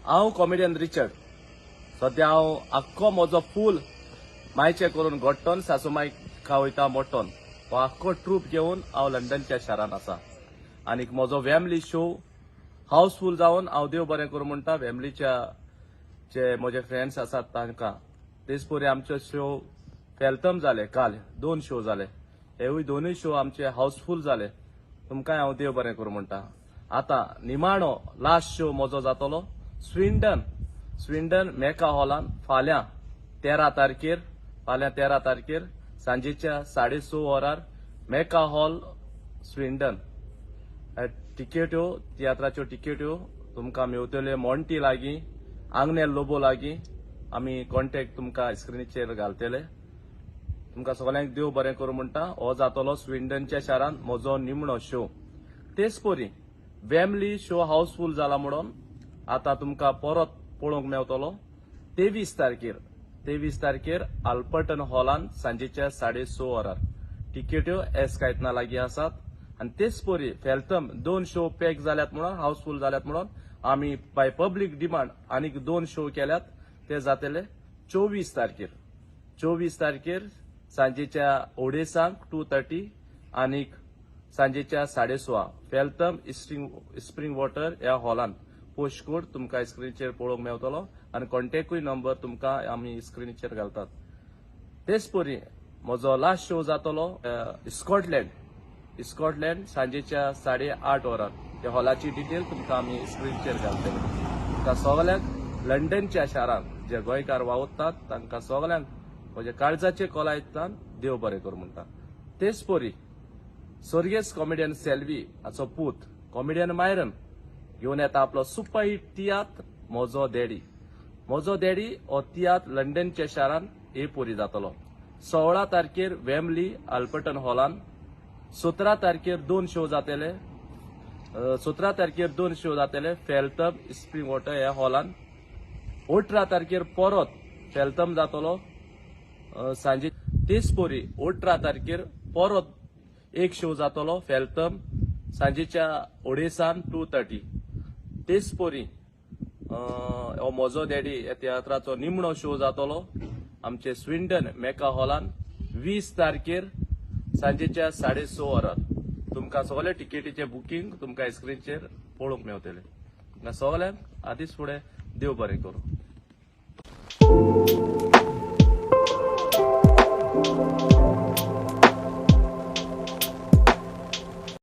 हांव comedian Richard. सध्या हांव आख्खो म्हजो फूल मायचे करून घोट्टोन सासूमाय खावयता मोठ्ठोन हो आख्खो ट्रूप घेवन हांव लंडनच्या शारान आसा. आनीक म्हजो फॅमिली शो हाऊसफुल जावन हांव देव बरें करूं म्हणटा फॅमिलीच्या जे म्हजे फ्रेंड्स आसात तांकां. तेच परी आमचे शो फेल्तम जाले, काल 2 शो जाले. हेवूय दोनूय शो आमचे हाऊसफुल जाले. तुमकांय हांव देव बरें करूं म्हणटा. आतां निमाणो लास्ट शो म्हजो जातलो स्विंडन मेका हॉलान फाल्यां 13 तारखेर सांजेच्या 6:30 वरार मेका हॉल स्विंडन. टिकेट्यो तियात्राच्यो टिकेट्यो तुमकां मेवतल्यो मॉन्टी लागीं, आंग्नेल लोबो लागीं. आमी कॉन्टॅक्ट तुमकां स्क्रीनीचेर घालतले. तुमकां सगळ्यांक देव बरें करूं म्हणटा. हो जातलो स्विंडनच्या शारान म्हजो निमणो शो. तेच परी फॅमिली शो हाऊसफुल जाला म्हणून आतां तुमकां परत पळोवंक मेवतलो 23 तारखेर आल्बर्टन हॉलान सांजेच्या 6:30 वरार. टिकेट्यो कायतना लागीं आसात. आनी तेच परी फेल्तम 2 शो पॅक जाल्यात म्हणून हाऊसफुल जाल्यात म्हणून आमी बाय पब्लीक डिमांड आनीक 2 शो केल्यात. ते जातले 24 तारखेर सांजेच्या 2:30 2:30 आनीक सांजेच्या 6:30 फेल्तम स्प्रिंग वॉटर ह्या हॉलान. पोस्ट कोड तुमकां स्क्रीनीचेर पळोवंक मेवतलो आनी कॉन्टॅक्टूय नंबर तुमकां आमी स्क्रीनीचेर घालतात. तेच परी म्हजो लास्ट शो जातलो स्कॉटलँड सांजेच्या 8:30 वरार. त्या हॉलाची डिटेल तुमकां आमी स्क्रीनचेर घालतले. तुमकां सगळ्यांक लंडनच्या शारान जे गोंयकार वावुरतात तांकां सगळ्यांक म्हजे काळजाचे कोलायतान देव बरें करूं म्हणटा. तेच परी सर्गेस कॉमेडियन सेल्वी हाचो पूत कॉमेडियन मायरन घेवन येता आपलो सुपर हिट तियात्र म्हजो डॅडी हो तियात्र लंडनच्या शारान परी जातलो. 16 तारखेर वेम्बली आल्बर्टन हॉलान. 17 तारखेर 2 शो जातले फेल्तम स्प्रिंग वॉटर ह्या हॉलान. 18 तारखेर परत फेल्तम जातलो सांजे. तेच परी 18 तारखेर परत एक शो जातलो फेल्तम सांजेच्या 2:30 2:30. तेच परी हो म्हजो डॅडी ह्या तियात्राचो निमणो शो जातलो आमचे स्विंडन मेका हॉलान 20 तारखेर सांजेच्या 6:30 वरार. तुमकां सगळे टिकेटीचे बुकींग तुमकां स्क्रीनचेर पळोवंक मेवतले. तुमकां सगळ्यांक आदीच फुडें देव बरें करूं.